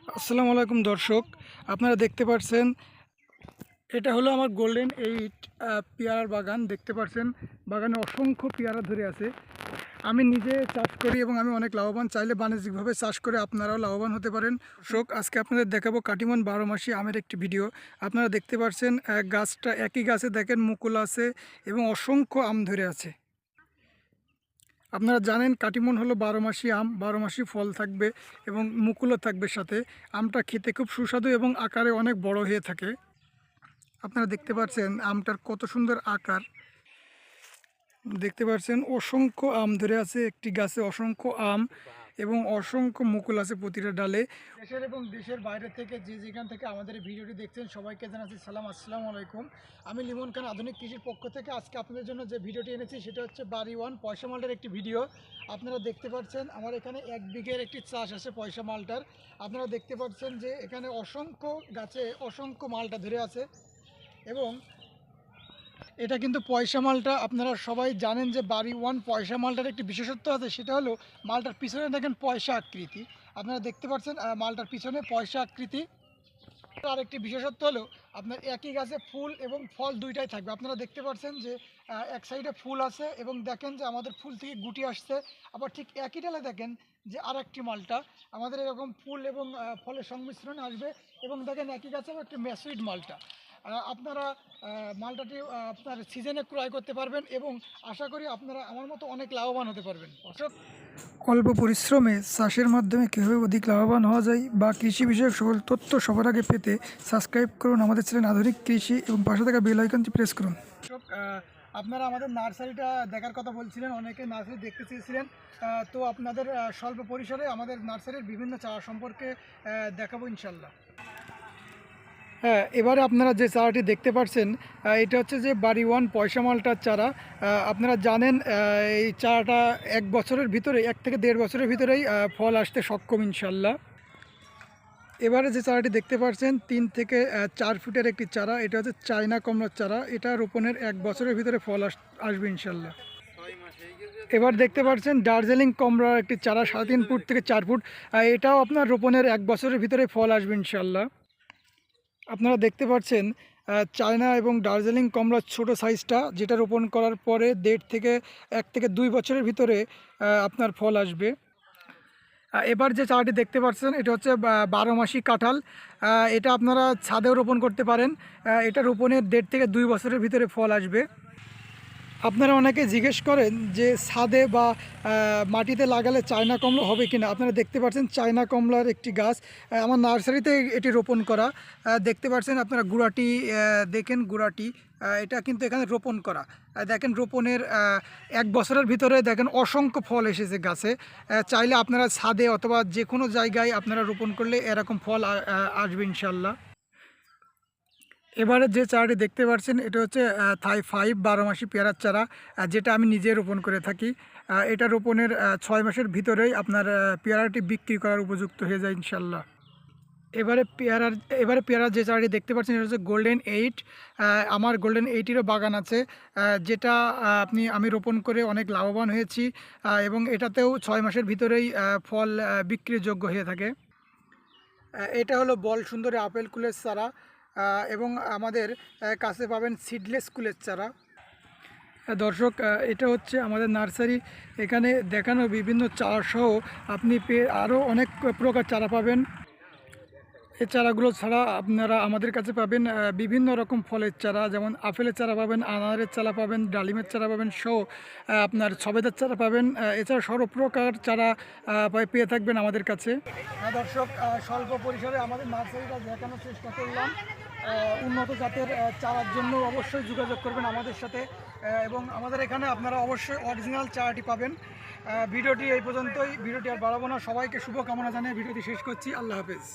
আসসালামু আলাইকুম দর্শক, আপনারা দেখতে পাচ্ছেন এটা হলো আমার গোল্ডেন এইট পেয়ারার বাগান। দেখতে পাচ্ছেন বাগানে অসংখ্য পেয়ারা ধরে আছে। আমি নিজে চাষ করি এবং আমি অনেক লাভবান। চাইলে বাণিজ্যিকভাবে চাষ করে আপনারাও লাভবান হতে পারেন। দর্শক, আজকে আপনাদের দেখাবো কাটিমন 12 মাসি আমের একটি ভিডিও। আপনারা দেখতে পাচ্ছেন গাছটা, একই গাছে দেখেন মুকুল আছে এবং অসংখ্য আম ধরে আছে। আপনারা জানেন কাটিমন হলো 12 মাসি আম, 12 মাসি ফল থাকবে এবং মুকুলও থাকবে সাথে। আমটা খেতে খুব সুস্বাদু এবং আকারে অনেক বড় হয়ে থাকে। আপনারা দেখতে পাচ্ছেন আমটার কত সুন্দর আকার। দেখতে পাচ্ছেন অসংখ্য আম ধরে আছে একটি গাছে, অসংখ্য আম এবং অসংখ্য মুকুল আছে প্রতিটা ডালে। দেশের এবং দেশের বাইরে থেকে যে যেখান থেকে আমাদের এই ভিডিওটি দেখছেন সবাইকে জানাচ্ছি সালাম, আসসালামু আলাইকুম। আমি লিমন খান আধুনিক কৃষির পক্ষ থেকে আজকে আপনাদের জন্য যে ভিডিওটি এনেছি সেটা হচ্ছে বাড়ি ওয়ান পয়সা মালটার একটি ভিডিও। আপনারা দেখতে পাচ্ছেন আমার এখানে 1 বিঘের একটি চাষ আছে পয়সা মালটার। আপনারা দেখতে পাচ্ছেন যে এখানে অসংখ্য গাছে অসংখ্য মালটা ধরে আছে এবং এটা কিন্তু পয়সা মালটা। আপনারা সবাই জানেন যে বাড়ি ওয়ান পয়সা মালটার একটি বিশেষত্ব আছে, সেটা হলো মালটার পিছনে দেখেন পয়সা আকৃতি। আপনারা দেখতে পাচ্ছেন মালটার পিছনে পয়সা আকৃতি। আরেকটি বিশেষত্ব হলো আপনার একই গাছে ফুল এবং ফল দুইটাই থাকবে। আপনারা দেখতে পাচ্ছেন যে এক সাইডে ফুল আছে এবং দেখেন যে আমাদের ফুল থেকে গুটি আসছে। আবার ঠিক একই ডালে দেখেন যে আরেকটি মালটা আমাদের এরকম ফুল এবং ফলের সংমিশ্রণে আসবে এবং দেখেন একই গাছে একটি ম্যাসুইড মালটা। আপনারা মালটাটি আপনার সিজনে ক্রয় করতে পারবেন এবং আশা করি আপনারা আমার মতো অনেক লাভবান হতে পারবেন। অশোক, অল্প পরিশ্রমে চাষের মাধ্যমে কীভাবে অধিক লাভবান হওয়া যায় বা কৃষি বিষয়ক সকল তথ্য সবার আগে পেতে সাবস্ক্রাইব করুন আমাদের চ্যানেল আধুনিক কৃষি এবং পাশে থাকা বেল আইকনটি প্রেস করুন। আপনারা আমাদের নার্সারিটা দেখার কথা বলছিলেন, অনেকে নার্সারি দেখতে চেয়েছিলেন। তো আপনাদের স্বল্প পরিসরে আমাদের নার্সারির বিভিন্ন চারা সম্পর্কে দেখাবো ইনশাল্লাহ। হ্যাঁ, এবারে আপনারা যে চারাটি দেখতে পাচ্ছেন এটা হচ্ছে যে বাড়ি ওয়ান পয়সা মালটার চারা। আপনারা জানেন এই চারাটা 1 বছরের ভিতরে 1 থেকে 1.5 বছরের ভিতরেই ফল আসতে সক্ষম ইনশাল্লাহ। এবারে যে চারাটি দেখতে পাচ্ছেন 3 থেকে 4 ফুটের একটি চারা। এটা হচ্ছে চায়না কমলার চারা। এটা রোপণের 1 বছরের ভিতরে ফল আসবে ইনশাল্লাহ। এবার দেখতে পাচ্ছেন দার্জিলিং কমলার একটি চারা 3.5 ফুট থেকে 4 ফুট। এটাও আপনার রোপণের 1 বছরের ভিতরে ফল আসবে ইনশাল্লাহ। আপনারা দেখতে পাচ্ছেন চায়না এবং দার্জিলিং কমলার ছোট সাইজটা, যেটা রোপণ করার পরে 1.5 থেকে 1 থেকে 2 বছরের ভিতরে আপনার ফল আসবে। এবার যে চারাটি দেখতে পাচ্ছেন এটা হচ্ছে 12 মাসি কাঁঠাল। এটা আপনারা ছাদেও রোপণ করতে পারেন। এটা রোপণের 1.5 থেকে 2 বছরের ভিতরে ফল আসবে। আপনারা অনেকে জিজ্ঞেস করেন যে ছাদে বা মাটিতে লাগালে চায়না কমলা হবে কিনা। আপনারা দেখতে পাচ্ছেন চায়না কমলার একটি গাছ আমার নার্সারিতে এটি রোপণ করা। দেখতে পাচ্ছেন আপনারা গুড়াটি দেখেন, গুড়াটি এটা কিন্তু এখানে রোপণ করা। দেখেন রোপণের 1 বছরের ভিতরে দেখেন অসংখ্য ফল এসেছে গাছে। চাইলে আপনারা ছাদে অথবা যে কোনো জায়গায় আপনারা রোপণ করলে এরকম ফল আসবে ইনশাল্লাহ। এবারে যে চারাটি দেখতে পাচ্ছেন এটা হচ্ছে থাই 5 12 মাসি পেয়ারার চারা, যেটা আমি নিজে রোপণ করে থাকি। এটা রোপণের 6 মাসের ভিতরেই আপনার পেয়ারাটি বিক্রি করার উপযুক্ত হয়ে যায় ইনশাল্লাহ। এবারে পেয়ারার যে চারাটি দেখতে পাচ্ছেন এটা হচ্ছে গোল্ডেন এইট। আমার গোল্ডেন এইটেরও বাগান আছে, যেটা আমি রোপণ করে অনেক লাভবান হয়েছি এবং এটাতেও 6 মাসের ভিতরেই ফল বিক্রির যোগ্য হয়ে থাকে। এটা হলো বল সুন্দরী আপেল কুলের চারা এবং আমাদের কাছে পাবেন সিডলেস কুলের চারা। দর্শক, এটা হচ্ছে আমাদের নার্সারি। এখানে দেখানো বিভিন্ন চারা সহ আপনি আরও অনেক প্রকার চারা পাবেন। এই চারাগুলো ছাড়া আপনারা আমাদের কাছে পাবেন বিভিন্ন রকম ফলের চারা, যেমন আপেলের চারা পাবেন, আনারের চারা পাবেন, ডালিমের চারা পাবেন সহ আপনার সবেদার চারা পাবেন। এছাড়া সর্বপ্রকার চারা পেয়ে থাকবেন আমাদের কাছে। দর্শক, স্বল্প পরিসরে আমাদের নার্সারিটা দেখানোর চেষ্টা করলাম। উন্নত জাতের চারার জন্য অবশ্যই যোগাযোগ করবেন আমাদের সাথে এবং আমাদের এখানে আপনারা অবশ্যই অরিজিনাল চারাটি পাবেন। ভিডিওটি এই পর্যন্তই। ভিডিওটি আর বাড়াবো না। সবাইকে শুভকামনা জানিয়ে ভিডিওটি শেষ করছি। আল্লাহ হাফেজ।